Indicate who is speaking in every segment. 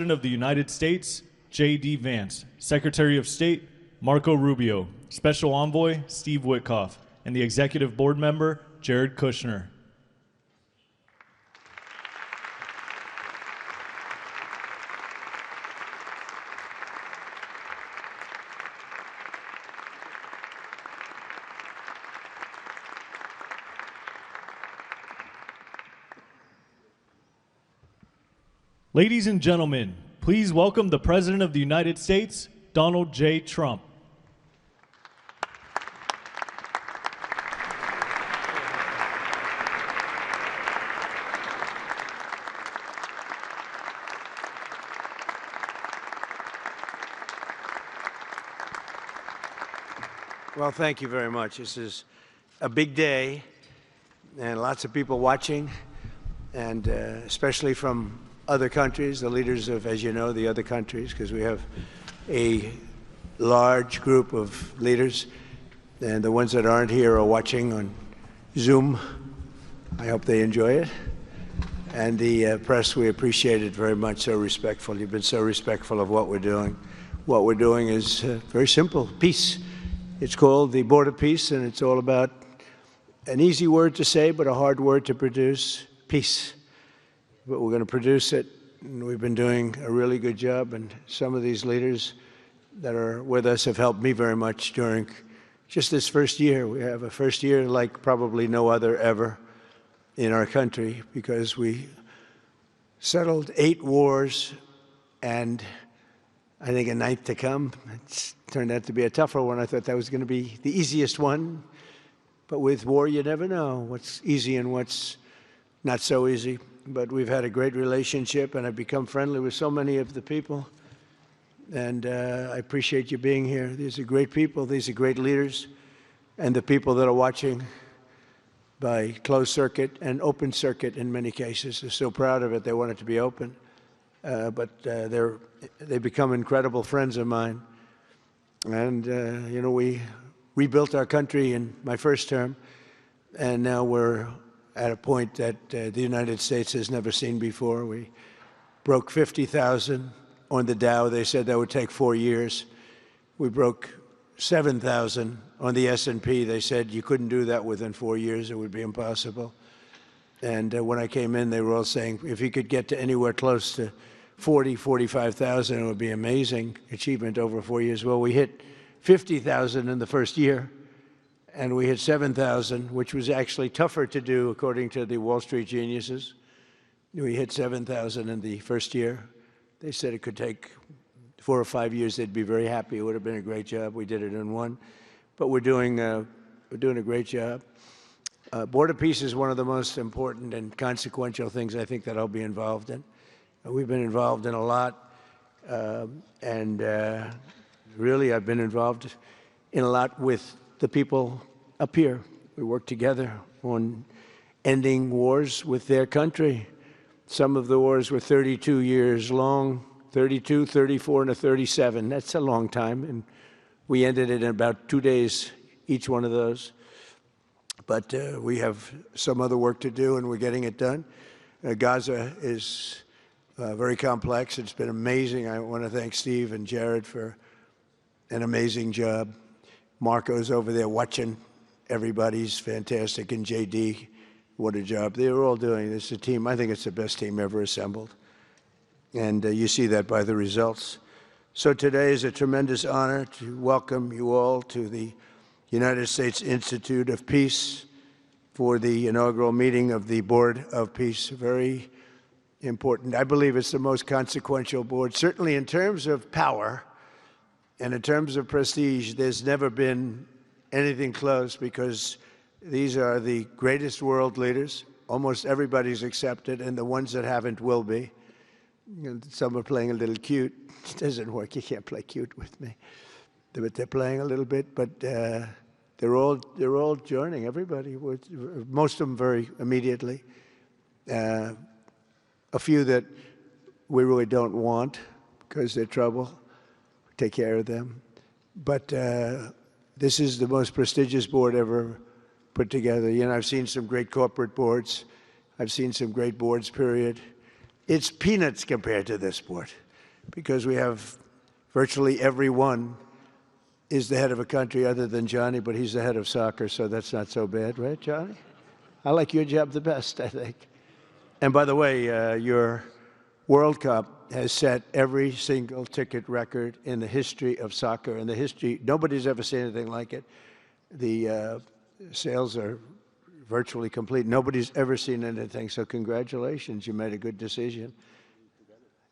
Speaker 1: President of the United States, J.D. Vance, Secretary of State, Marco Rubio, Special Envoy, Steve Witkoff, and the Executive Board Member, Jared Kushner. Ladies and gentlemen, please welcome the President of the United States, Donald J. Trump.
Speaker 2: Well, thank you very much. This is a big day and lots of people watching, and especially from other countries, the leaders of, as you know, the other countries, because we have a large group of leaders, and the ones that aren't here are watching on Zoom. I hope they enjoy it. And the press, we appreciate it very much, so respectful. You've been so respectful of what we're doing. What we're doing is very simple, peace. It's called the Board of Peace, and it's all about an easy word to say, but a hard word to produce, peace. But we're going to produce it, and we've been doing a really good job, and some of these leaders that are with us have helped me very much during just this first year. We have a first year like probably no other ever in our country, because we settled 8 wars and I think a 9th to come. It's turned out to be a tougher one. I thought that was going to be the easiest one, but with war you never know what's easy and what's not so easy. But we've had a great relationship, and I've become friendly with so many of the people. And I appreciate you being here. These are great people. These are great leaders. And the people that are watching by closed circuit and open circuit in many cases are so proud of it. They want it to be open. But they become incredible friends of mine. And, you know, we rebuilt our country in my first term, and now we're at a point that the United States has never seen before. We broke 50,000 on the Dow. They said that would take 4 years. We broke 7,000 on the S&P. They said you couldn't do that within 4 years. It would be impossible. And when I came in, they were all saying, if you could get to anywhere close to 45,000, it would be amazing achievement over 4 years. Well, we hit 50,000 in the first year, and we hit 7,000, which was actually tougher to do, according to the Wall Street geniuses. We hit 7,000 in the first year. They said it could take 4 or 5 years. They'd be very happy. It would have been a great job. We did it in 1. But we're doing a great job. Board of Peace is one of the most important and consequential things I think that I'll be involved in. We've been involved in a lot, and really I've been involved in a lot with the people up here. We work together on ending wars with their country. Some of the wars were 32 years long, 32, 34, and a 37. That's a long time, and we ended it in about 2 days, each one of those. But we have some other work to do, and we're getting it done. Gaza is very complex. It's been amazing. I want to thank Steve and Jared for an amazing job. Marco's over there watching. Everybody's fantastic. And JD, what a job. They're all doing. It's a team. I think it's the best team ever assembled. And you see that by the results. So today is a tremendous honor to welcome you all to the United States Institute of Peace for the inaugural meeting of the Board of Peace. Very important. I believe it's the most consequential board, certainly in terms of power. And in terms of prestige, there's never been anything close, because these are the greatest world leaders. Almost everybody's accepted, and the ones that haven't will be. Some are playing a little cute. It doesn't work. You can't play cute with me. But they're playing a little bit, but they're all joining, everybody. Most of them very immediately. A few that we really don't want because they're trouble. Take care of them. But this is the most prestigious board ever put together. You know, I've seen some great corporate boards. I've seen some great boards, period. It's peanuts compared to this board. because we have virtually everyone is the head of a country other than Johnny, but he's the head of soccer, so that's not so bad, right, Johnny? I like your job the best, I think. And by the way, your World Cup has set every single ticket record in the history of soccer. In the history, nobody's ever seen anything like it. The sales are virtually complete. Nobody's ever seen anything, so congratulations. You made a good decision.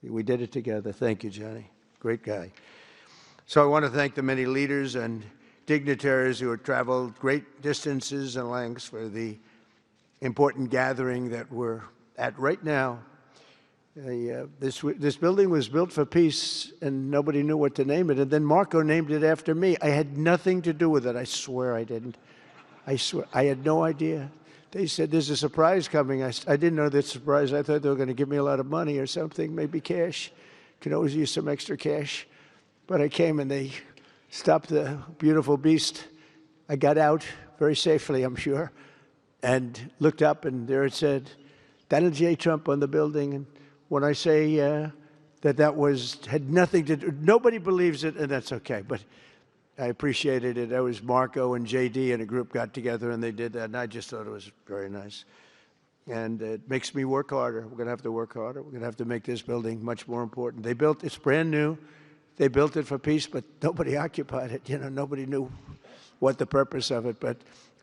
Speaker 2: We did it together. Thank you, Johnny. Great guy. So I want to thank the many leaders and dignitaries who have traveled great distances and lengths for the important gathering that we're at right now. This building was built for peace, and nobody knew what to name it. And then Marco named it after me. I had nothing to do with it. I swear I didn't. I swear. I had no idea. They said, there's a surprise coming. I didn't know that surprise. I thought they were going to give me a lot of money or something, maybe cash. Could always use some extra cash. But I came and they stopped the beautiful beast. I got out very safely, I'm sure, and looked up, and there it said, Donald J. Trump on the building. And when I say that had nothing to do, nobody believes it, and that's okay. But I appreciated it. That was Marco and JD and a group got together, and they did that, and I just thought it was very nice. And it makes me work harder. We're going to have to work harder. We're going to have to make this building much more important. It's brand new. They built it for peace, but nobody occupied it. You know, nobody knew what the purpose of it. But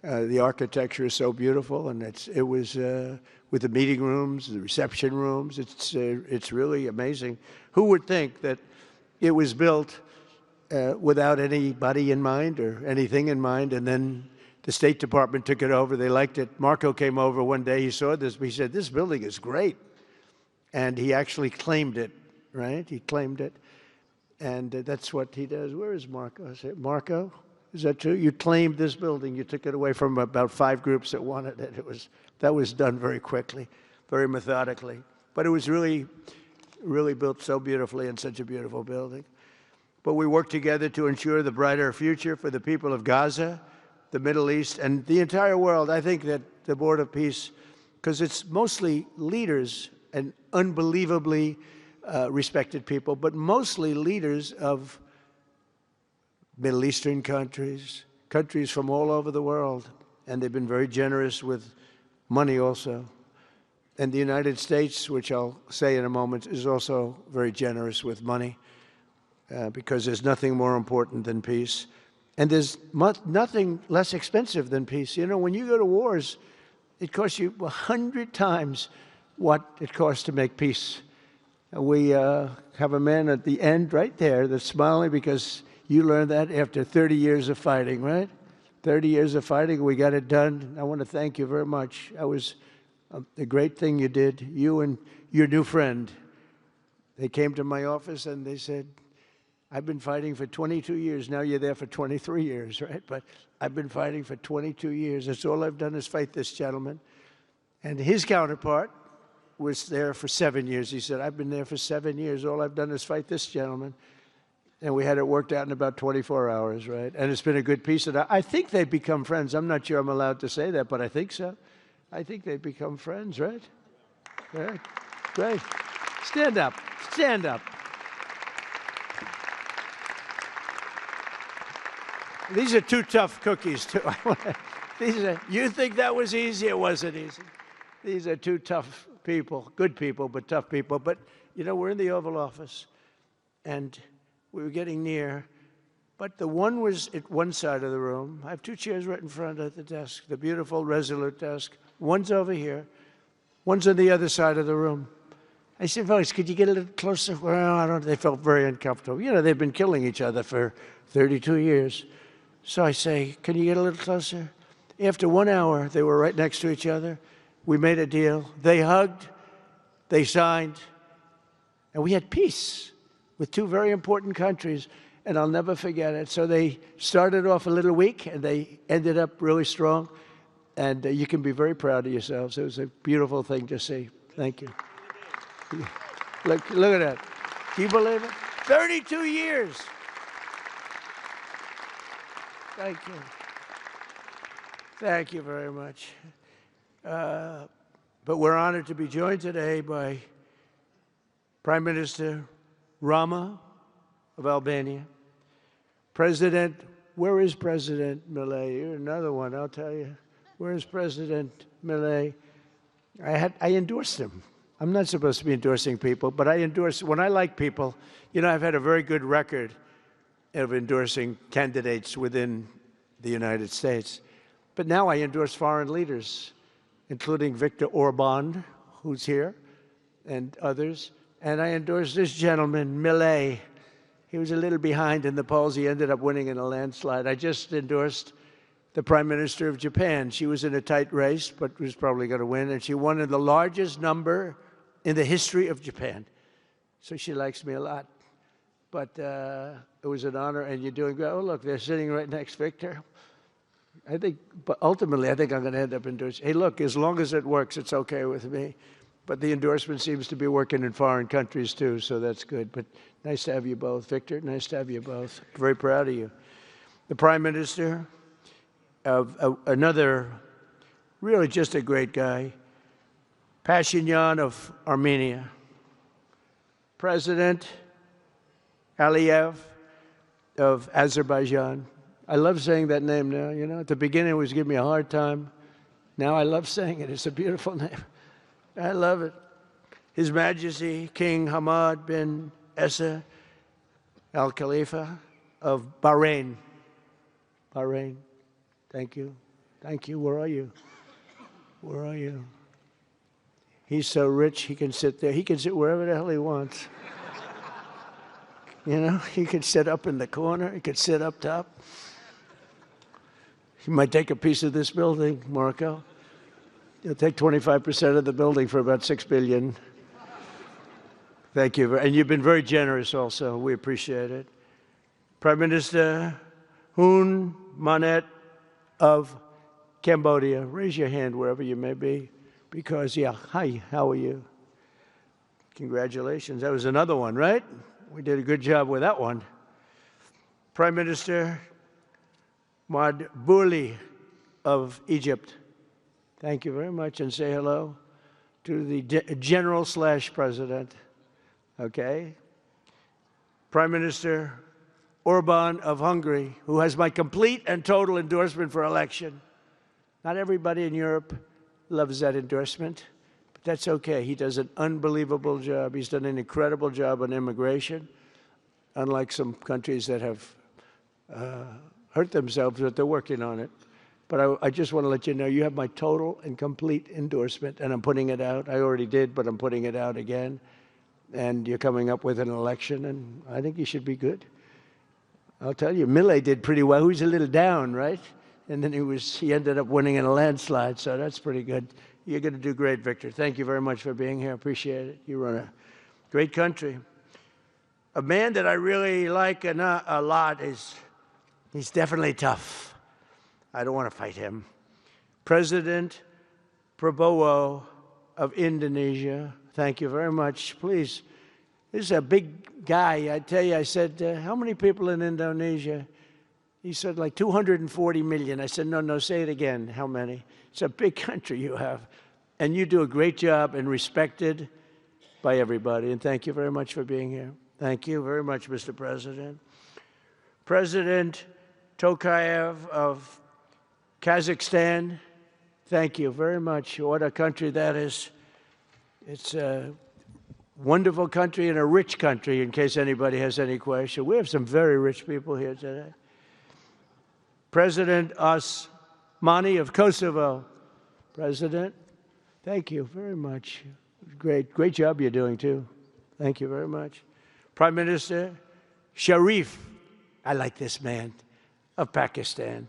Speaker 2: the architecture is so beautiful, and it was with the meeting rooms, the reception rooms. It's really amazing. Who would think that it was built without anybody in mind or anything in mind, and then the State Department took it over. They liked it. Marco came over one day. He saw this. He said, "This building is great," and he actually claimed it. Right? He claimed it. And that's what he does. Where is Marco? I said, Marco, is that true? You claimed this building. You took it away from about 5 groups that wanted it. That was done very quickly, very methodically. But it was really, really built so beautifully in such a beautiful building. But we worked together to ensure the brighter future for the people of Gaza, the Middle East, and the entire world. I think that the Board of Peace, because it's mostly leaders and unbelievably respected people, but mostly leaders of Middle Eastern countries, countries from all over the world, and they've been very generous with money also. And the United States, which I'll say in a moment, is also very generous with money because there's nothing more important than peace. And there's nothing less expensive than peace. You know, when you go to wars, it costs you 100 times what it costs to make peace. We have a man at the end right there that's smiling because you learned that after 30 years of fighting, right? 30 years of fighting, we got it done. I want to thank you very much. That was a great thing you did. You and your new friend, they came to my office and they said, I've been fighting for 22 years. Now you're there for 23 years, right? But I've been fighting for 22 years. That's all I've done is fight this gentleman. And his counterpart was there for 7 years. He said, I've been there for 7 years. All I've done is fight this gentleman. And we had it worked out in about 24 hours, right? And it's been a good peace. And I think they've become friends. I'm not sure I'm allowed to say that, but I think so. I think they've become friends, right? Right. Great. Stand up. Stand up. These are 2 tough cookies, too. You think that was easy? It wasn't easy. These are 2 tough people, good people, but tough people. But, you know, we're in the Oval Office, and we were getting near. But the one was at one side of the room. I have 2 chairs right in front of the desk, the beautiful, resolute desk. One's over here. One's on the other side of the room. I said, folks, could you get a little closer? Well, I don't know. They felt very uncomfortable. You know, they've been killing each other for 32 years. So I say, can you get a little closer? After 1 hour, they were right next to each other. We made a deal. They hugged, they signed, and we had peace with 2 very important countries, and I'll never forget it. So they started off a little weak, and they ended up really strong, and you can be very proud of yourselves. It was a beautiful thing to see. Thank you. Look at that. Can you believe it? 32 years. Thank you. Thank you very much. But we're honored to be joined today by Prime Minister Rama of Albania. President, where is President Milei? You're another one, I'll tell you. Where is President Milei? I endorsed him. I'm not supposed to be endorsing people, but I endorse, when I like people, you know, I've had a very good record of endorsing candidates within the United States. But now I endorse foreign leaders, including Viktor Orban, who's here, and others. And I endorse this gentleman, Milei. He was a little behind in the polls. He ended up winning in a landslide. I just endorsed the Prime Minister of Japan. She was in a tight race, but was probably going to win, and she won in the largest number in the history of Japan. So she likes me a lot. But it was an honor, and you're doing great. Oh, look, they're sitting right next, Victor. I think, but ultimately, I think I'm going to end up endorsing. Hey, look, as long as it works, it's okay with me. But the endorsement seems to be working in foreign countries, too, so that's good. But nice to have you both. Victor, nice to have you both. Very proud of you. The Prime Minister of another, really just a great guy, Pashinyan of Armenia. President Aliyev of Azerbaijan. I love saying that name now, you know. At the beginning, it was giving me a hard time. Now I love saying it. It's a beautiful name. I love it. His Majesty, King Hamad bin Isa Al Khalifa of Bahrain. Bahrain. Thank you. Thank you. Where are you? Where are you? He's so rich, he can sit there. He can sit wherever the hell he wants. You know, he could sit up in the corner. He could sit up top. He might take a piece of this building, Marco. He'll take 25% of the building for about $6 billion. Thank you. And you've been very generous also. We appreciate it. Prime Minister Hun Manet of Cambodia. Raise your hand wherever you may be. Because, yeah, hi, how are you? Congratulations. That was another one, right? We did a good job with that one. Prime Minister Madbouli of Egypt. Thank you very much, and say hello to the General/President. Okay. Prime Minister Orban of Hungary, who has my complete and total endorsement for election. Not everybody in Europe loves that endorsement, but that's okay. He does an unbelievable job. He's done an incredible job on immigration, unlike some countries that have hurt themselves, but they're working on it. But I just want to let you know, you have my total and complete endorsement, and I'm putting it out. I already did, but I'm putting it out again. And you're coming up with an election, and I think you should be good. I'll tell you, Milei did pretty well. He was a little down, right? And then he ended up winning in a landslide, so that's pretty good. You're going to do great, Victor. Thank you very much for being here. Appreciate it. You run a great country. A man that I really like a lot is, he's definitely tough. I don't want to fight him. President Prabowo of Indonesia. Thank you very much. Please, this is a big guy. I tell you, I said, how many people in Indonesia? He said, like 240 million. I said, no, say it again. How many? It's a big country you have. And you do a great job and respected by everybody. And thank you very much for being here. Thank you very much, Mr. President. President Tokayev of Kazakhstan, thank you very much. What a country that is. It's a wonderful country and a rich country, in case anybody has any question. We have some very rich people here today. President Osmani of Kosovo. President, thank you very much. Great job you're doing, too. Thank you very much. Prime Minister Sharif, I like this man, of Pakistan,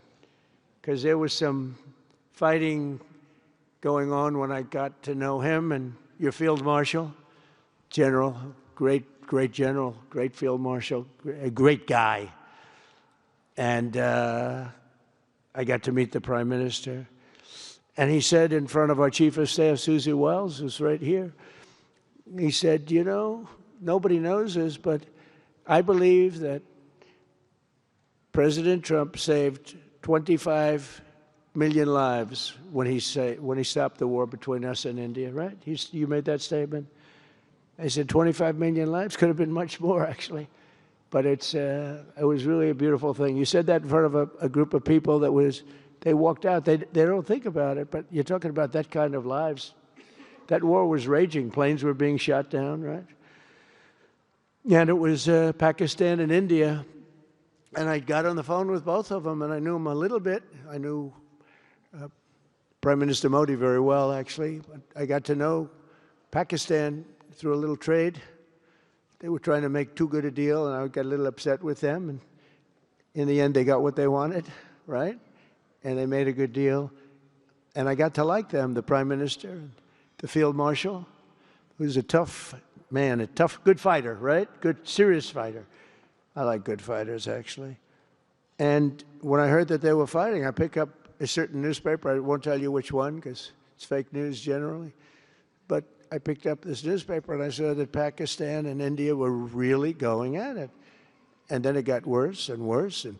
Speaker 2: because there was some fighting going on when I got to know him, and your Field Marshal, General, great general, great Field Marshal, a great guy. And I got to meet the Prime Minister. And he said in front of our Chief of Staff, Susie Wells, who's right here, he said, you know, nobody knows this, but I believe that President Trump saved 25 million lives when he stopped the war between us and India, right? You made that statement. I said 25 million lives, could have been much more, actually. But it was really a beautiful thing. You said that in front of a group of people they walked out. They don't think about it, but you're talking about that kind of lives. That war was raging. Planes were being shot down, right? And it was Pakistan and India. And I got on the phone with both of them, and I knew them a little bit. I knew Prime Minister Modi very well, actually. But I got to know Pakistan through a little trade. They were trying to make too good a deal, and I got a little upset with them. And in the end, they got what they wanted, right? And they made a good deal. And I got to like them, the Prime Minister, and the Field Marshal, who's a tough man, a tough, good fighter, right? Good, serious fighter. I like good fighters, actually. And when I heard that they were fighting, I picked up a certain newspaper. I won't tell you which one, because it's fake news generally. But I picked up this newspaper, and I saw that Pakistan and India were really going at it. And then it got worse and worse, and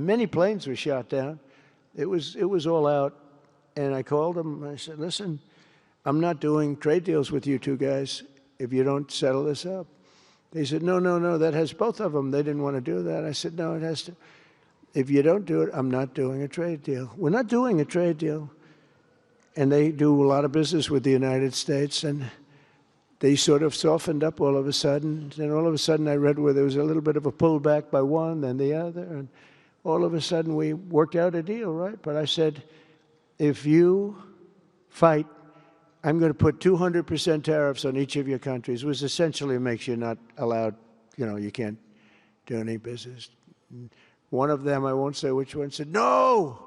Speaker 2: many planes were shot down. It was all out. And I called them, and I said, listen, I'm not doing trade deals with you two guys if you don't settle this up. They said, no, that has both of them. They didn't want to do that. I said, no, it has to. If you don't do it, I'm not doing a trade deal. We're not doing a trade deal. And they do a lot of business with the United States, and they sort of softened up all of a sudden. And all of a sudden I read where there was a little bit of a pullback by one, then the other, and all of a sudden we worked out a deal, right? But I said, if you fight, I'm going to put 200% tariffs on each of your countries, which essentially makes you not allowed, you can't do any business. One of them, I won't say which one, said, no,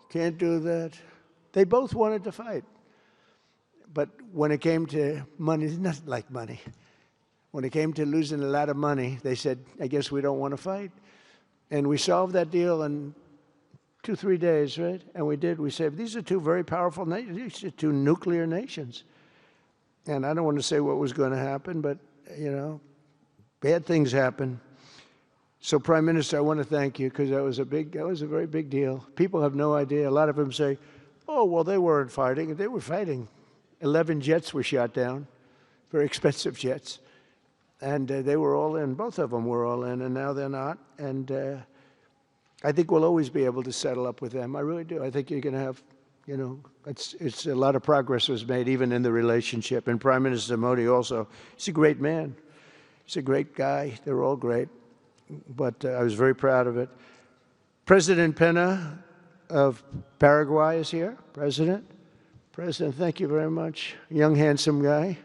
Speaker 2: can't do that. They both wanted to fight. But when it came to money, it's not like money. When it came to losing a lot of money, they said, I guess we don't want to fight. And we solved that deal in 2-3 days, right? And we did. We said, these are two very powerful nations. These are two nuclear nations. And I don't want to say what was going to happen, but, bad things happen. So, Prime Minister, I want to thank you, because that was a very big deal. People have no idea. A lot of them say, oh, well, they weren't fighting. They were fighting. 11 jets were shot down, very expensive jets. And they were all in. Both of them were all in, and now they're not. And I think we'll always be able to settle up with them. I really do. I think you're going to have, it's a lot of progress was made even in the relationship. And Prime Minister Modi also, he's a great man. He's a great guy. They're all great. But I was very proud of it. President Pena of Paraguay is here. President, thank you very much. Young, handsome guy.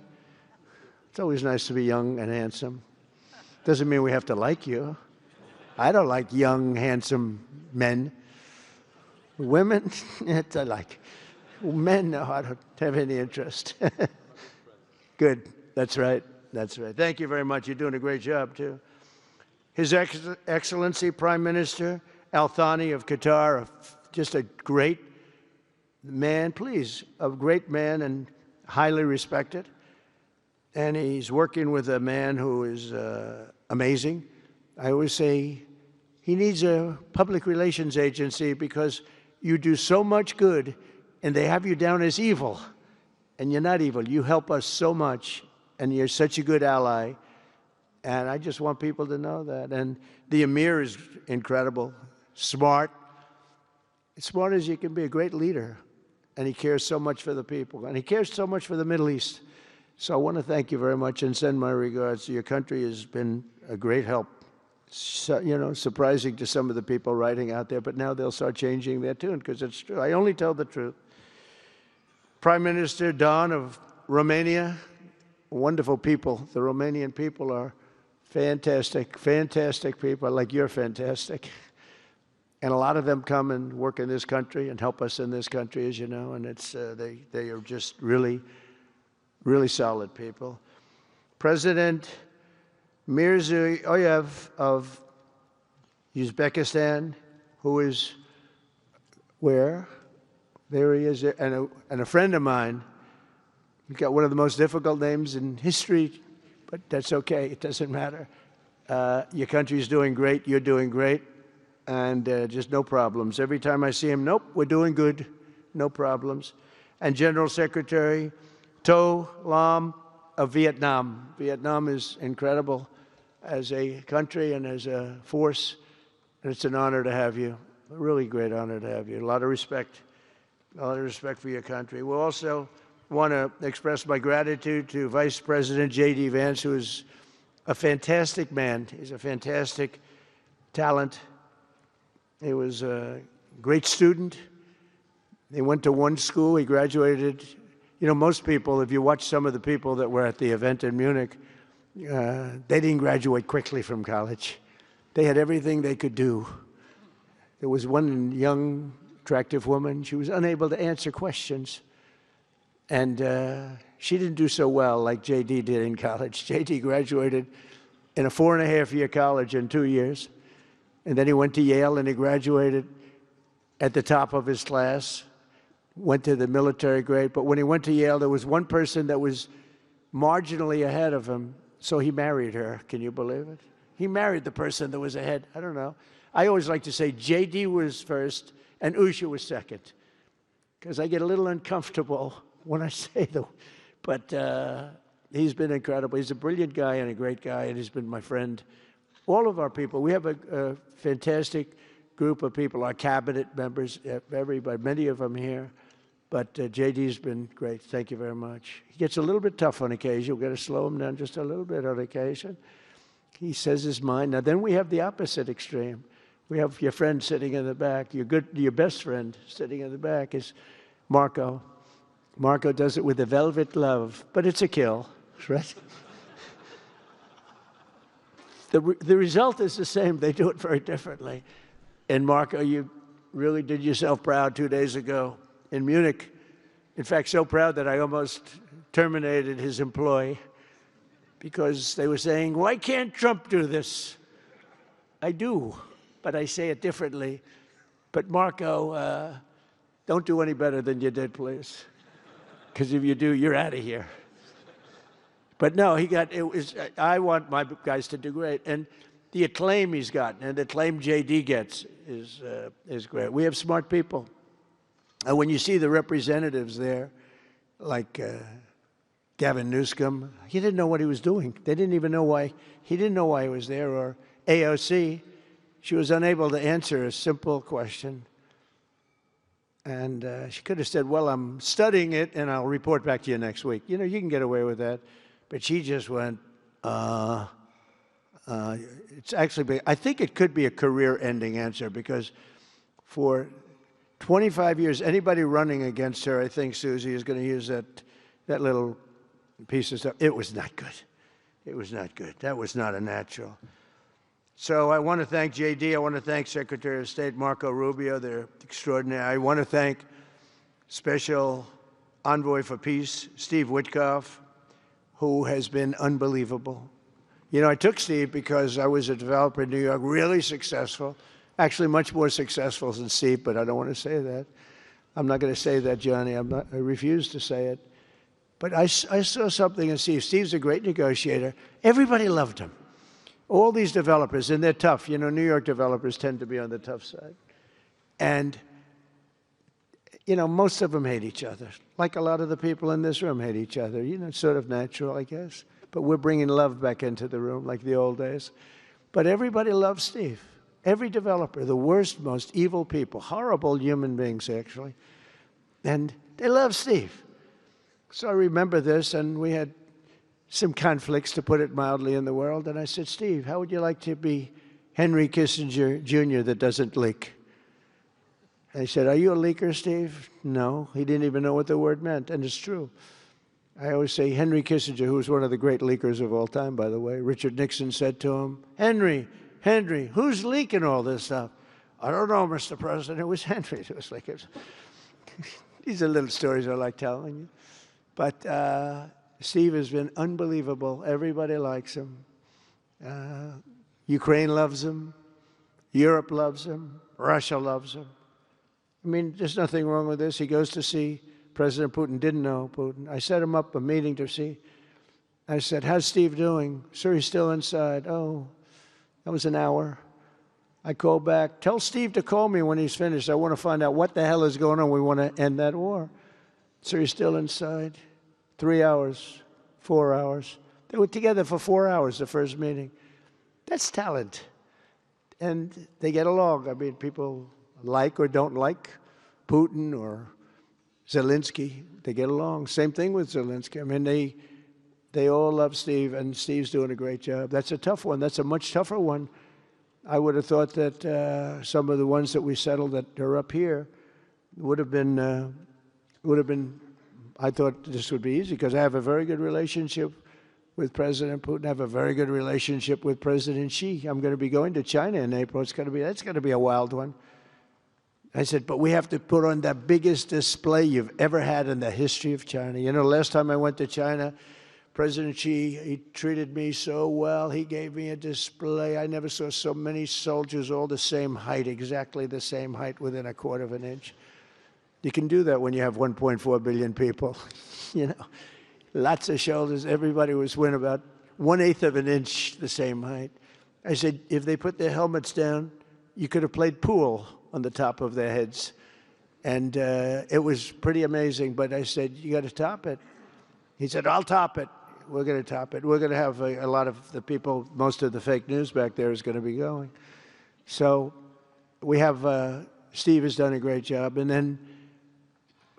Speaker 2: It's always nice to be young and handsome. Doesn't mean we have to like you. I don't like young, handsome men. Women, I like. Men, no, I don't have any interest. Good. That's right. Thank you very much. You're doing a great job, too. His Excellency Prime Minister Al Thani of Qatar, just a great man, a great man and highly respected. And he's working with a man who is amazing. I always say he needs a public relations agency, because you do so much good and they have you down as evil. And you're not evil. You help us so much, and you're such a good ally. And I just want people to know that. And the Emir is incredible, smart. As smart as you can be, a great leader. And he cares so much for the people. And he cares so much for the Middle East. So I want to thank you very much and send my regards. Your country has been a great help. So, surprising to some of the people writing out there, but now they'll start changing their tune, because it's true. I only tell the truth. Prime Minister Don of Romania, wonderful people. The Romanian people are fantastic people, like you're fantastic. And a lot of them come and work in this country and help us in this country, as you know, and it's they are just really, really solid people. President Mirziyoyev of Uzbekistan, who is where? There he is, and a friend of mine. He's got one of the most difficult names in history, but that's okay. It doesn't matter. Your country's doing great. You're doing great. And just no problems. Every time I see him, nope, we're doing good. No problems. And General Secretary To Lam of Vietnam. Vietnam is incredible as a country and as a force, and it's an honor to have you. A really great honor to have you. A lot of respect for your country. We also want to express my gratitude to Vice President J.D. Vance, who is a fantastic man. He's a fantastic talent. He was a great student. He went to one school. He graduated. You know, most people, if you watch some of the people that were at the event in Munich, they didn't graduate quickly from college. They had everything they could do. There was one young, attractive woman. She was unable to answer questions. And she didn't do so well like J.D. did in college. J.D. graduated in a 4.5-year college in 2 years. And then he went to Yale and he graduated at the top of his class, went to the military grade. But when he went to Yale, there was one person that was marginally ahead of him, so he married her. Can you believe it? He married the person that was ahead. I don't know. I always like to say J.D. was first and Usha was second, because I get a little uncomfortable when I say that. But he's been incredible. He's a brilliant guy and a great guy, and he's been my friend. All of our people, we have a fantastic group of people, our cabinet members, everybody, many of them here. But J.D.'s been great. Thank you very much. He gets a little bit tough on occasion. We've got to slow him down just a little bit on occasion. He says his mind. Now, then we have the opposite extreme. We have your friend sitting in the back. Your best friend sitting in the back is Marco. Marco does it with a velvet love, but it's a kill, right? The result is the same. They do it very differently. And Marco, you really did yourself proud 2 days ago in Munich. In fact, so proud that I almost terminated his employ because they were saying, why can't Trump do this? I do, but I say it differently. But Marco, don't do any better than you did, please. Because if you do, you're out of here. But no, I want my guys to do great. And the acclaim he's gotten and the acclaim J.D. gets is great. We have smart people. And when you see the representatives there, like Gavin Newsom, he didn't know what he was doing. They didn't even know why. He didn't know why he was there. Or AOC, she was unable to answer a simple question. And she could have said, well, I'm studying it, and I'll report back to you next week. You know, you can get away with that. But she just went, it's actually, I think it could be a career-ending answer, because for 25 years, anybody running against her, I think Susie is going to use that little piece of stuff. It was not good. It was not good. That was not a natural. So I want to thank J.D. I want to thank Secretary of State Marco Rubio. They're extraordinary. I want to thank Special Envoy for Peace, Steve Witkoff, who has been unbelievable. You know, I took Steve because I was a developer in New York, really successful, actually much more successful than Steve, but I don't want to say that. I'm not going to say that, Johnny. I refuse to say it. But I saw something in Steve. Steve's a great negotiator. Everybody loved him. All these developers, and they're tough. You know, New York developers tend to be on the tough side. And, you know, most of them hate each other. Like a lot of the people in this room hate each other. You know, it's sort of natural, I guess. But we're bringing love back into the room like the old days. But everybody loves Steve. Every developer, the worst, most evil people, horrible human beings, actually. And they love Steve. So I remember this, and we had some conflicts, to put it mildly, in the world. And I said, Steve, how would you like to be Henry Kissinger Jr. that doesn't leak? And he said, are you a leaker, Steve? No. He didn't even know what the word meant, and it's true. I always say Henry Kissinger, who was one of the great leakers of all time, by the way, Richard Nixon said to him, Henry, who's leaking all this stuff? I don't know, Mr. President. It was Henry. It was like, these are little stories I like telling you. But Steve has been unbelievable. Everybody likes him. Ukraine loves him. Europe loves him. Russia loves him. I mean, there's nothing wrong with this. He goes to see President Putin. Didn't know Putin. I set him up a meeting to see. I said, how's Steve doing? Sir, he's still inside. Oh, that was an hour. I called back. Tell Steve to call me when he's finished. I want to find out what the hell is going on. We want to end that war. Sir, he's still inside. 3 hours, 4 hours. They were together for 4 hours, the first meeting. That's talent. And they get along. I mean, people like or don't like Putin or Zelensky. They get along. Same thing with Zelensky. I mean, they all love Steve, and Steve's doing a great job. That's a tough one. That's a much tougher one. I would have thought that some of the ones that we settled that are up here would have been, I thought this would be easy because I have a very good relationship with President Putin. I have a very good relationship with President Xi. I'm going to be going to China in April. That's going to be a wild one. I said, but we have to put on the biggest display you've ever had in the history of China. You know, last time I went to China, President Xi, he treated me so well. He gave me a display. I never saw so many soldiers all the same height, exactly the same height within a quarter of an inch. You can do that when you have 1.4 billion people. You know, lots of shoulders. Everybody was within about 1/8 of an inch the same height. I said, if they put their helmets down, you could have played pool on the top of their heads. And it was pretty amazing. But I said, you got to top it. He said, I'll top it. We're going to top it. We're going to have a lot of the people, most of the fake news back there is going to be going. So we have, Steve has done a great job. And then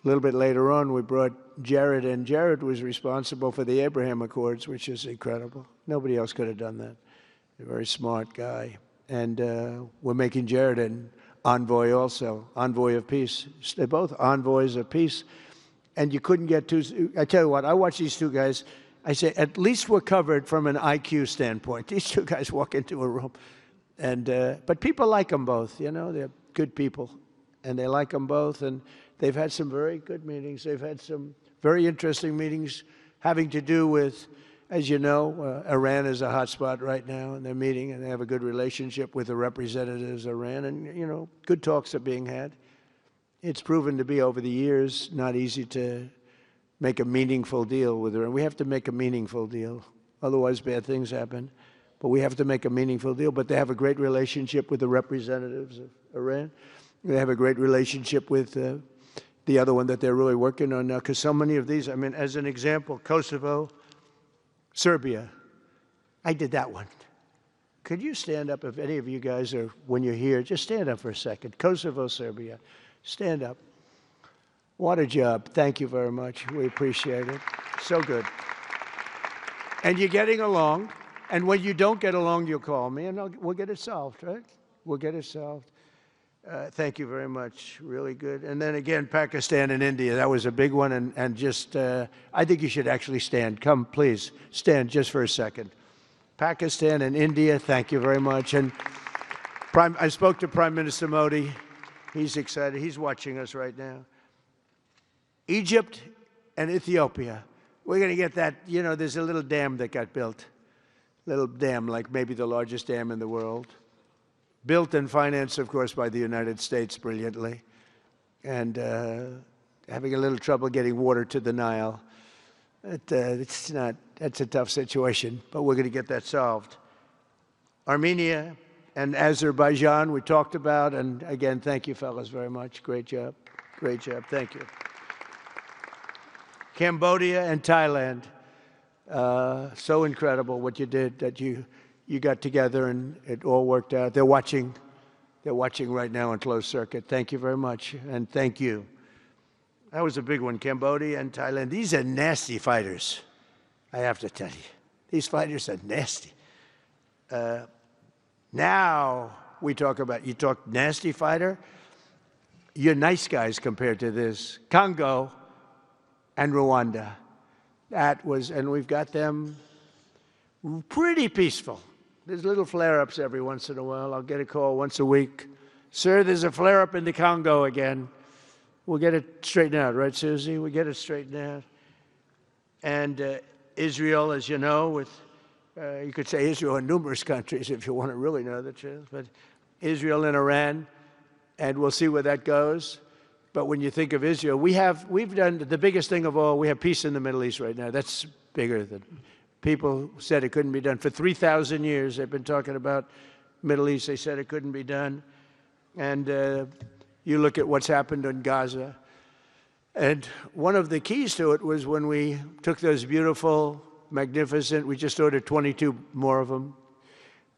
Speaker 2: a little bit later on, we brought Jared in. Jared was responsible for the Abraham Accords, which is incredible. Nobody else could have done that. A very smart guy. And we're making Jared an envoy also, envoy of peace. They're both envoys of peace. And you couldn't get two. I tell you what, I watch these two guys. I say, at least we're covered from an IQ standpoint. These two guys walk into a room. And but people like them both, you know. They're good people. And they like them both. And they've had some very good meetings. They've had some very interesting meetings having to do with, as you know, Iran is a hot spot right now. And they're meeting, and they have a good relationship with the representatives of Iran. And, you know, good talks are being had. It's proven to be, over the years, not easy to make a meaningful deal with Iran. We have to make a meaningful deal. Otherwise, bad things happen. But we have to make a meaningful deal. But they have a great relationship with the representatives of Iran. They have a great relationship with the other one that they're really working on now. Because so many of these, I mean, as an example, Kosovo, Serbia. I did that one. Could you stand up, if any of you guys are, when you're here, just stand up for a second. Kosovo, Serbia. Stand up. What a job. Thank you very much. We appreciate it. So good. And you're getting along. And when you don't get along, you'll call me, and we'll get it solved, right? We'll get it solved. Thank you very much. Really good. And then again, Pakistan and India. That was a big one. And just, I think you should actually stand. Come, please, stand just for a second. Pakistan and India, thank you very much. And I spoke to Prime Minister Modi. He's excited. He's watching us right now. Egypt and Ethiopia. We're going to get that. You know, there's a little dam that got built. Little dam, like maybe the largest dam in the world. Built and financed, of course, by the United States brilliantly. And having a little trouble getting water to the Nile. It's not, that's a tough situation, but we're going to get that solved. Armenia and Azerbaijan, we talked about. And again, thank you, fellas, very much. Great job. Great job. Thank you. Cambodia and Thailand. So incredible what you did, that you got together and it all worked out. They're watching right now on closed circuit. Thank you very much, and thank you. That was a big one, Cambodia and Thailand. These are nasty fighters, I have to tell you. These fighters are nasty. Now we talk about, you talk nasty fighter, you're nice guys compared to this. Congo and Rwanda. That was, and we've got them pretty peaceful. There's little flare-ups every once in a while. I'll get a call once a week. Sir, there's a flare-up in the Congo again. We'll get it straightened out, right, Susie? We'll get it straightened out. And Israel, as you know, with, you could say Israel in numerous countries if you want to really know the truth, but Israel and Iran, and we'll see where that goes. But when you think of Israel, we've done the biggest thing of all. We have peace in the Middle East right now. That's bigger than people said it couldn't be done. For 3,000 years, they've been talking about Middle East. They said it couldn't be done. And you look at what's happened in Gaza. And one of the keys to it was when we took those beautiful magnificent. We just ordered 22 more of them,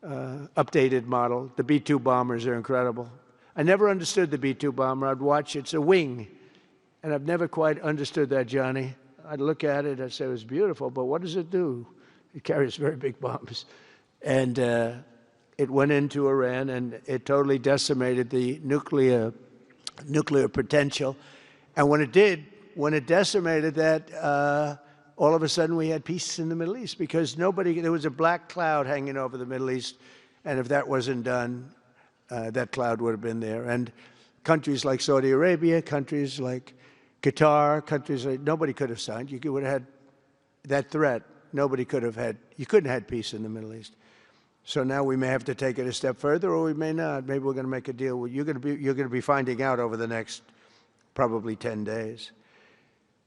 Speaker 2: updated model. The B-2 bombers are incredible. I never understood the B-2 bomber. I'd watch, it's a wing, and I've never quite understood that, Johnny. I'd look at it, I'd say it was beautiful, but what does it do? It carries very big bombs. And it went into Iran, and it totally decimated the nuclear potential. And when it did, when it decimated that, all of a sudden we had peace in the Middle East, because there was a black cloud hanging over the Middle East, and if that wasn't done, that cloud would have been there. And countries like Saudi Arabia, countries like Qatar, countries like, nobody could have signed. You would have had that threat. Nobody could have had, you couldn't have had peace in the Middle East. So now we may have to take it a step further, or we may not. Maybe we're going to make a deal. You're going to be finding out over the next probably 10 days.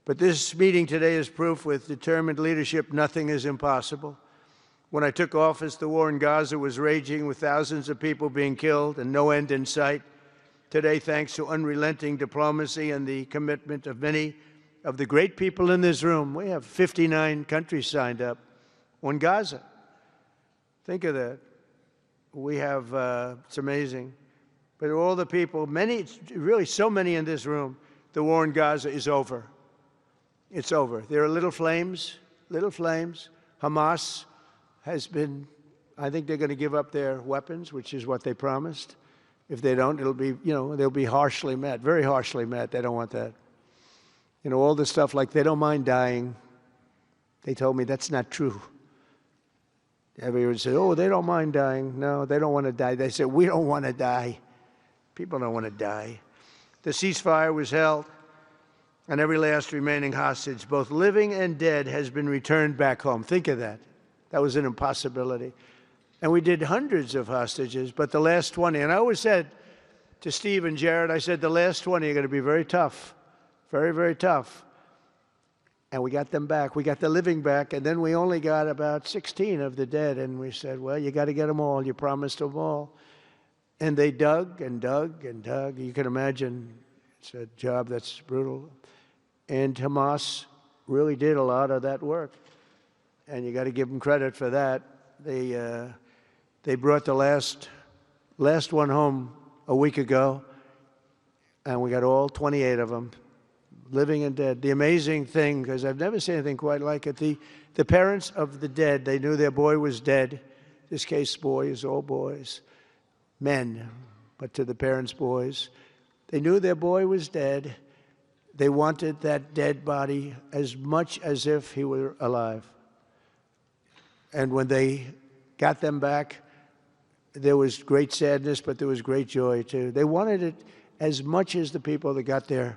Speaker 2: But this meeting today is proof with determined leadership, nothing is impossible. When I took office, the war in Gaza was raging with thousands of people being killed and no end in sight. Today, thanks to unrelenting diplomacy and the commitment of many of the great people in this room, we have 59 countries signed up on Gaza. Think of that. We have, it's amazing. But all the people, many, really so many in this room, the war in Gaza is over. It's over. There are little flames. Hamas has been, I think they're going to give up their weapons, which is what they promised. If they don't, it'll be, they'll be harshly met, very harshly met. They don't want that. All this stuff like they don't mind dying. They told me that's not true. Everyone said, oh, they don't mind dying. No, they don't want to die. They said, we don't want to die. People don't want to die. The ceasefire was held, and every last remaining hostage, both living and dead, has been returned back home. Think of that. That was an impossibility. And we did hundreds of hostages, but the last 20, and I always said to Steve and Jared, I said, the last 20 are going to be very tough, very, very tough. And we got them back. We got the living back, and then we only got about 16 of the dead, and we said, well, you got to get them all. You promised them all. And they dug and dug and dug. You can imagine it's a job that's brutal. And Hamas really did a lot of that work, and you got to give them credit for that. They brought the last one home a week ago, and we got all 28 of them, living and dead. The amazing thing, because I've never seen anything quite like it, the parents of the dead, they knew their boy was dead. This case, boys, all boys, men, but to the parents' boys. They knew their boy was dead. They wanted that dead body as much as if he were alive. And when they got them back, there was great sadness, but there was great joy, too. They wanted it as much as the people that got their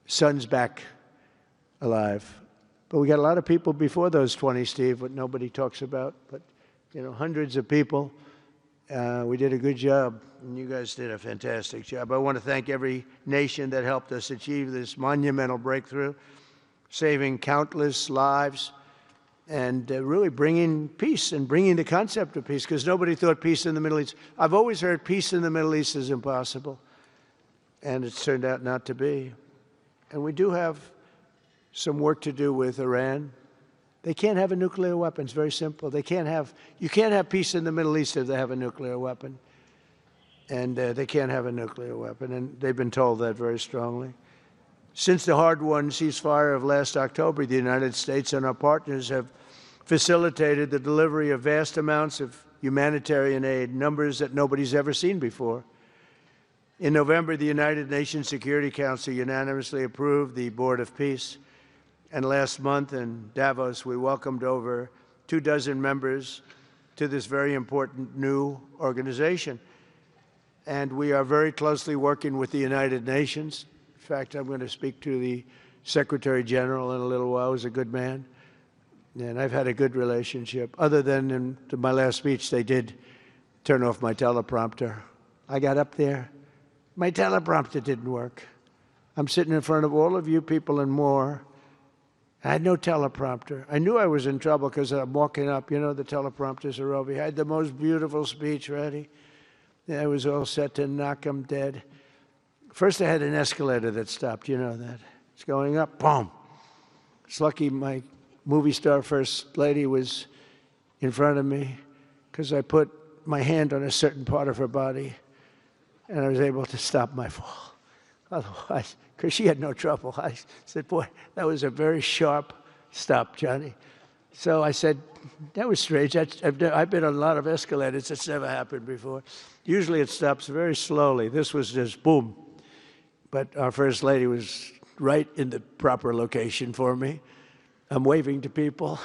Speaker 2: sons back alive. But we got a lot of people before those 20, Steve, what nobody talks about. But, hundreds of people. We did a good job, and you guys did a fantastic job. I want to thank every nation that helped us achieve this monumental breakthrough, saving countless lives, and really bringing peace and bringing the concept of peace, because nobody thought peace in the Middle East. I've always heard peace in the Middle East is impossible, and it's turned out not to be. And we do have some work to do with Iran. They can't have a nuclear weapon. It's very simple. You can't have peace in the Middle East if they have a nuclear weapon. And they can't have a nuclear weapon, and they've been told that very strongly. Since the hard-won ceasefire of last October, the United States and our partners have facilitated the delivery of vast amounts of humanitarian aid, numbers that nobody's ever seen before. In November, the United Nations Security Council unanimously approved the Board of Peace. And last month in Davos, we welcomed over 24 members to this very important new organization. And we are very closely working with the United Nations. In fact, I'm going to speak to the Secretary General in a little while. He's a good man. And I've had a good relationship. Other than in my last speech, they did turn off my teleprompter. I got up there. My teleprompter didn't work. I'm sitting in front of all of you people and more. I had no teleprompter. I knew I was in trouble because I'm walking up. The teleprompters are over here. I had the most beautiful speech ready. I was all set to knock them dead. First, I had an escalator that stopped. You know that. It's going up. Boom. It's lucky my movie star first lady was in front of me because I put my hand on a certain part of her body, and I was able to stop my fall. Otherwise, because she had no trouble. I said, boy, that was a very sharp stop, Johnny. So I said, that was strange. I've been on a lot of escalators. It's never happened before. Usually it stops very slowly. This was just boom. But our first lady was right in the proper location for me. I'm waving to people,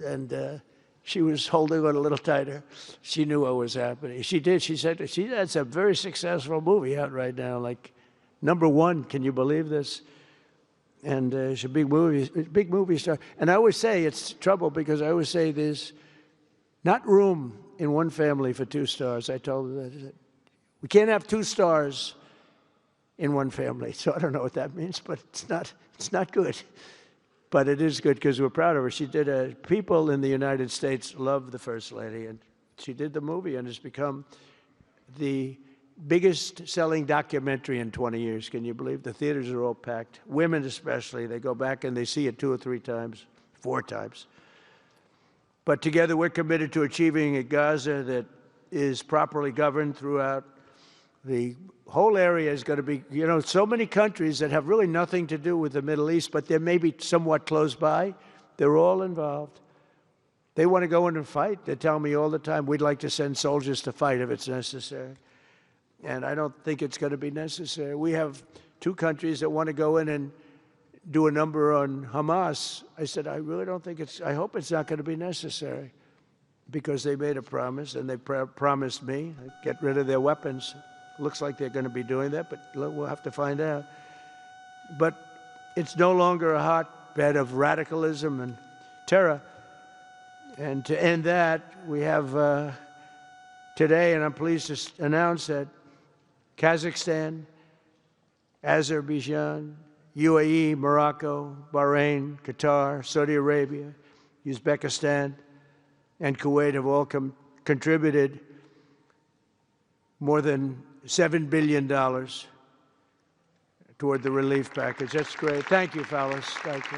Speaker 2: and she was holding on a little tighter. She knew what was happening. She did. She said, that's a very successful movie out right now, like #1. Can you believe this? And she's a big movie star. And I always say it's trouble because I always say there's not room in one family for 2 stars. I told her that. We can't have 2 stars in one family. So I don't know what that means, but it's not good. But it is good because we're proud of her. She did people in the United States love the First Lady, and she did the movie, and it's become the biggest selling documentary in 20 years. Can you believe? The theaters are all packed. Women especially, they go back and they see it 2 or 3 times, 4 times. But together we're committed to achieving a Gaza that is properly governed throughout. The whole area is going to be, so many countries that have really nothing to do with the Middle East, but they're maybe somewhat close by. They're all involved. They want to go in and fight. They tell me all the time, we'd like to send soldiers to fight if it's necessary. And I don't think it's going to be necessary. We have 2 countries that want to go in and do a number on Hamas. I said, I really don't think I hope it's not going to be necessary, because they made a promise, and they promised me get rid of their weapons. Looks like they're going to be doing that, but we'll have to find out. But it's no longer a hotbed of radicalism and terror. And to end that, we have today, and I'm pleased to announce that Kazakhstan, Azerbaijan, UAE, Morocco, Bahrain, Qatar, Saudi Arabia, Uzbekistan, and Kuwait have all contributed more than $7 billion toward the relief package. That's great. Thank you, fellas. Thank you.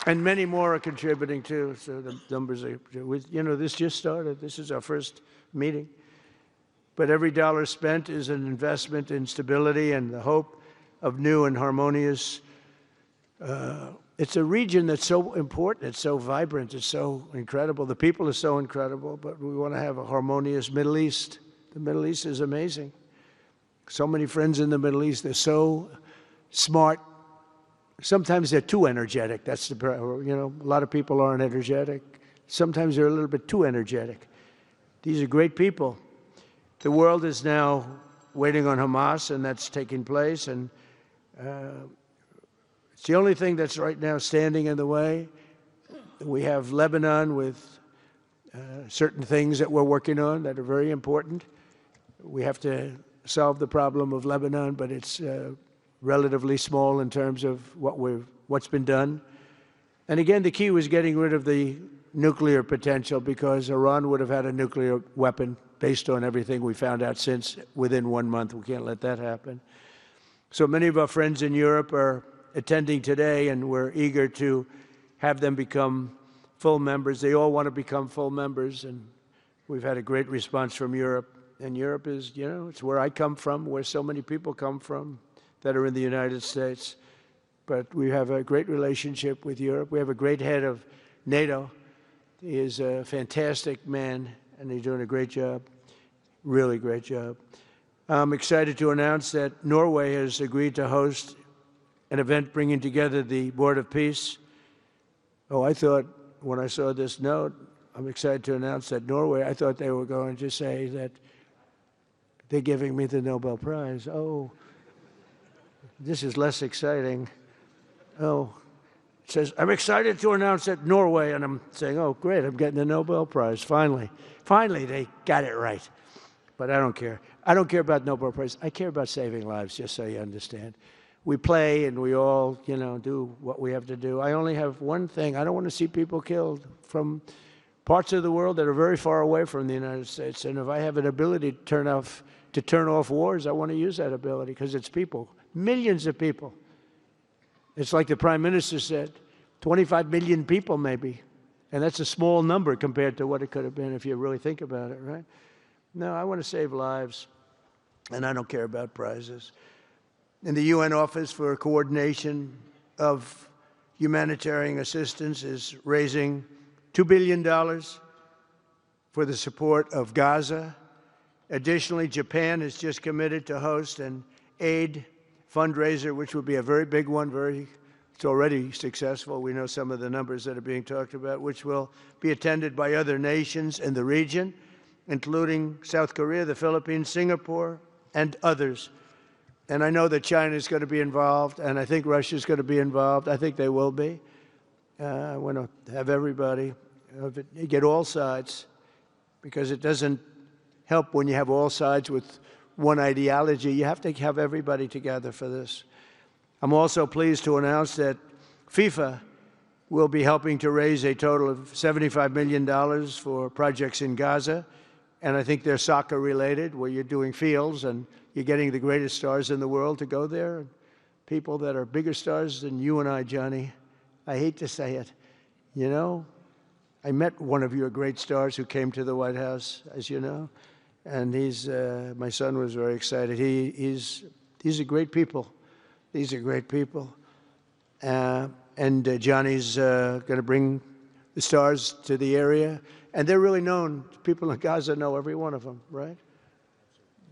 Speaker 2: And many more are contributing too. So the numbers are, this just started. This is our first meeting. But every dollar spent is an investment in stability and the hope of new and harmonious. It's a region that's so important. It's so vibrant. It's so incredible. The people are so incredible, but we want to have a harmonious Middle East. The Middle East is amazing. So many friends in the Middle East. They're so smart. Sometimes they're too energetic. That's a lot of people aren't energetic. Sometimes they're a little bit too energetic. These are great people. The world is now waiting on Hamas, and that's taking place. And it's the only thing that's right now standing in the way. We have Lebanon with certain things that we're working on that are very important. We have to solve the problem of Lebanon, but it's relatively small in terms of what's been done. And again, the key was getting rid of the nuclear potential, because Iran would have had a nuclear weapon based on everything we found out since within 1 month. We can't let that happen. So many of our friends in Europe are attending today, and we're eager to have them become full members. They all want to become full members, and we've had a great response from Europe. And Europe is, it's where I come from, where so many people come from that are in the United States. But we have a great relationship with Europe. We have a great head of NATO. He is a fantastic man, and he's doing a great job, really great job. I'm excited to announce that Norway has agreed to host an event bringing together the Board of Peace. Oh, I thought when I saw this note, I'm excited to announce that Norway, I thought they were going to say that they're giving me the Nobel Prize. Oh, this is less exciting. Oh, it says, I'm excited to announce that Norway, and I'm saying, oh, great, I'm getting the Nobel Prize, finally. Finally, they got it right. But I don't care. I don't care about Nobel Prize. I care about saving lives, just so you understand. We play and we all, do what we have to do. I only have one thing. I don't want to see people killed from parts of the world that are very far away from the United States. And if I have an ability to turn off wars, I want to use that ability, because it's people. Millions of people. It's like the Prime Minister said, 25 million people maybe. And that's a small number compared to what it could have been if you really think about it, right? No, I want to save lives, and I don't care about prizes. In the UN Office for Coordination of Humanitarian Assistance is raising $2 billion for the support of Gaza. Additionally, Japan has just committed to host an aid fundraiser, which would be a very big one. It's already successful. We know some of the numbers that are being talked about, which will be attended by other nations in the region, including South Korea, the Philippines, Singapore, and others. And I know that China is going to be involved, and I think Russia is going to be involved. I think they will be. I want to have everybody, get all sides, because it doesn't help when you have all sides with one ideology. You have to have everybody together for this. I'm also pleased to announce that FIFA will be helping to raise a total of $75 million for projects in Gaza. And I think they're soccer related, where you're doing fields and you're getting the greatest stars in the world to go there. People that are bigger stars than you and I, Johnny. I hate to say it. You know, I met one of your great stars who came to the White House, as you know. And my son was very excited. These are great people. These are great people. And Johnny's going to bring the stars to the area. And they're really known. People in Gaza know every one of them, right?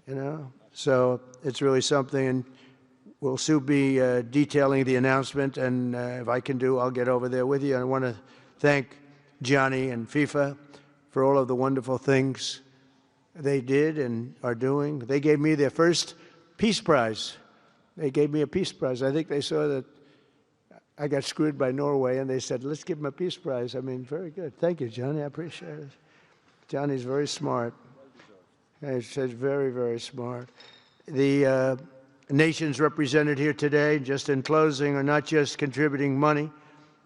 Speaker 2: You know? So it's really something. And we'll soon be detailing the announcement. And if I can I'll get over there with you. I want to thank Johnny and FIFA for all of the wonderful things they did and are doing. They gave me their first Peace Prize. They gave me a Peace Prize. I think they saw that I got screwed by Norway, and they said, let's give him a Peace Prize. I mean, very good. Thank you, Johnny. I appreciate it. Johnny's very smart. He's very, very smart. The nations represented here today, just in closing, are not just contributing money.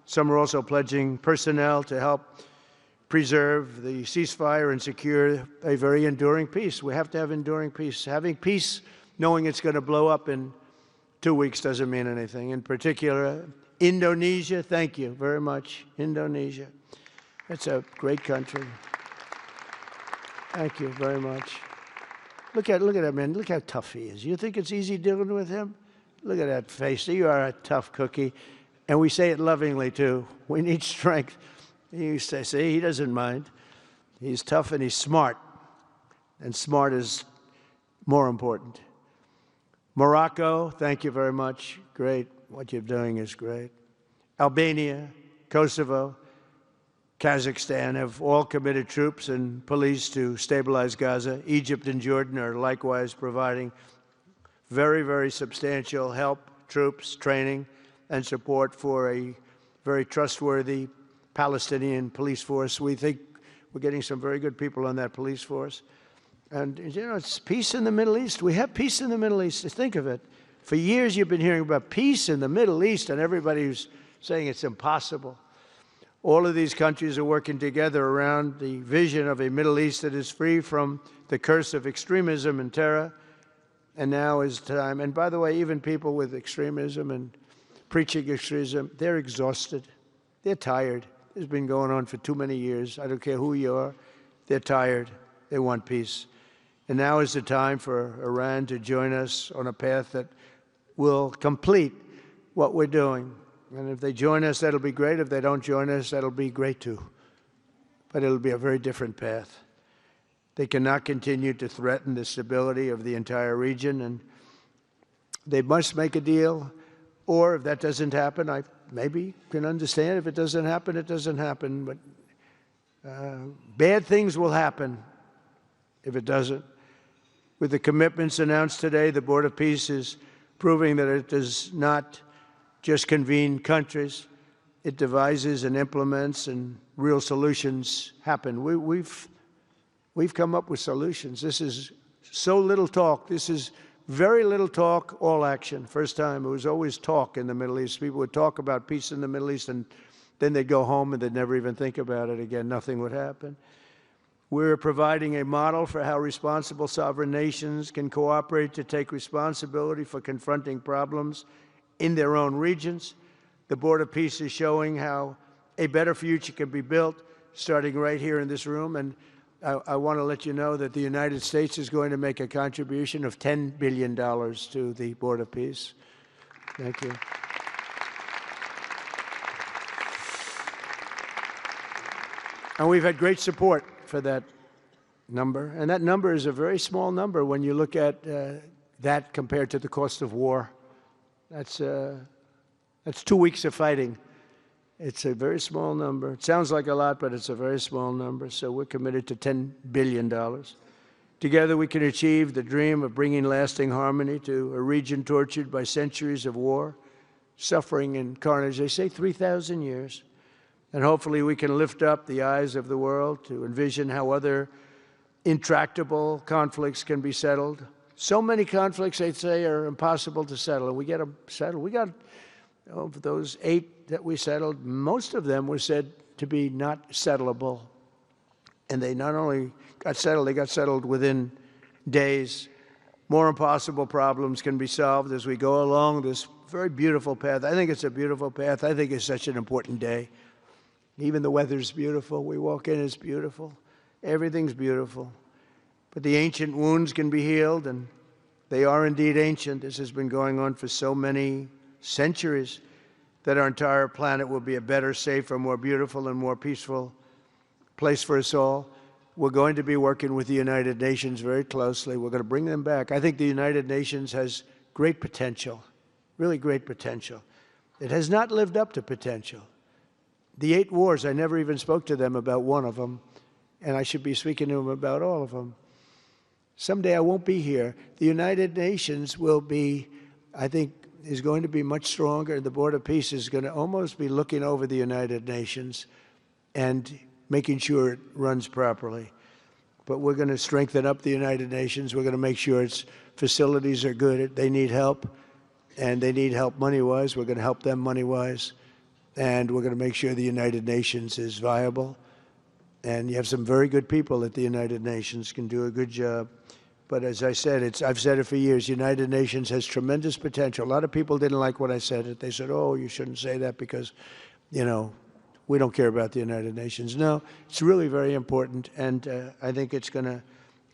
Speaker 2: Some are also pledging personnel to help preserve the ceasefire and secure a very enduring peace. We have to have enduring peace. Having peace, knowing it's going to blow up in 2 weeks, doesn't mean anything. In particular, Indonesia, thank you very much, Indonesia. It's a great country. Thank you very much. Look at that man. Look how tough he is. You think it's easy dealing with him? Look at that face. You are a tough cookie. And we say it lovingly, too. We need strength. You say, see, he doesn't mind. He's tough and he's smart. And smart is more important. Morocco, thank you very much. Great. What you're doing is great. Albania, Kosovo, Kazakhstan have all committed troops and police to stabilize Gaza. Egypt and Jordan are likewise providing very, very substantial help, troops, training, and support for a very trustworthy Palestinian police force. We think we're getting some very good people on that police force. And, you know, it's peace in the Middle East. We have peace in the Middle East. Think of it. For years you've been hearing about peace in the Middle East, and everybody's saying it's impossible. All of these countries are working together around the vision of a Middle East that is free from the curse of extremism and terror. And now is time. And by the way, even people with extremism and preaching extremism, they're exhausted. They're tired. It's been going on for too many years. I don't care who you are. They're tired. They want peace. And now is the time for Iran to join us on a path that will complete what we're doing. And if they join us, that'll be great. If they don't join us, that'll be great too. But it'll be a very different path. They cannot continue to threaten the stability of the entire region, and they must make a deal. Or if that doesn't happen, I maybe can understand. If it doesn't happen, it doesn't happen. But bad things will happen if it doesn't. With the commitments announced today, the Board of Peace is proving that it does not just convene countries. It devises and implements, and real solutions happen. We've come up with solutions. This is so little talk. This is very little talk, all action. First time, it was always talk in the Middle East. People would talk about peace in the Middle East, and then they'd go home and they'd never even think about it again. Nothing would happen. We're providing a model for how responsible sovereign nations can cooperate to take responsibility for confronting problems in their own regions. The Board of Peace is showing how a better future can be built, starting right here in this room. And I want to let you know that the United States is going to make a contribution of $10 billion to the Board of Peace. Thank you. And we've had great support for that number. And that number is a very small number when you look at that compared to the cost of war. That's 2 weeks of fighting. It's a very small number. It sounds like a lot, but it's a very small number. So we're committed to $10 billion. Together we can achieve the dream of bringing lasting harmony to a region tortured by centuries of war, suffering, and carnage. They say 3,000 years. And hopefully we can lift up the eyes of the world to envision how other intractable conflicts can be settled. So many conflicts, they'd say, are impossible to settle, and we get them settled. We got, of those 8 that we settled, most of them were said to be not settlable. And they not only got settled, they got settled within days. More impossible problems can be solved as we go along this very beautiful path. I think it's a beautiful path. I think it's such an important day. Even the weather's beautiful. We walk in, it's beautiful. Everything's beautiful. But the ancient wounds can be healed, and they are indeed ancient. This has been going on for so many centuries that our entire planet will be a better, safer, more beautiful, and more peaceful place for us all. We're going to be working with the United Nations very closely. We're going to bring them back. I think the United Nations has great potential, really great potential. It has not lived up to potential. The 8 wars, I never even spoke to them about one of them, and I should be speaking to them about all of them. Someday I won't be here. The United Nations will be, I think, is going to be much stronger. The Board of Peace is going to almost be looking over the United Nations and making sure it runs properly. But we're going to strengthen up the United Nations. We're going to make sure its facilities are good. They need help, and they need help money-wise. We're going to help them money-wise. And we're going to make sure the United Nations is viable. And you have some very good people at the United Nations, can do a good job. But as I said, I've said it for years, United Nations has tremendous potential. A lot of people didn't like when I said it. They said, oh, you shouldn't say that because, you know, we don't care about the United Nations. No, it's really very important. And I think it's going to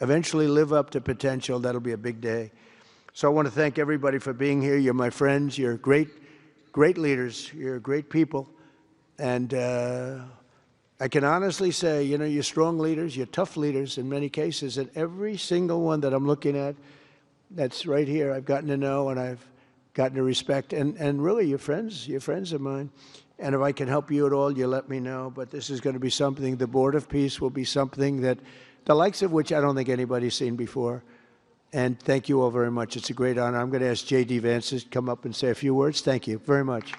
Speaker 2: eventually live up to potential. That'll be a big day. So I want to thank everybody for being here. You're my friends. You're great leaders. You're great people. And I can honestly say, you know, you're strong leaders, you're tough leaders in many cases, and every single one that I'm looking at that's right here, I've gotten to know and I've gotten to respect. And really, you're friends of mine. And if I can help you at all, you let me know. But this is going to be something, the Board of Peace will be something that, the likes of which I don't think anybody's seen before. And thank you all very much. It's a great honor. I'm going to ask J.D. Vance to come up and say a few words. Thank you very much.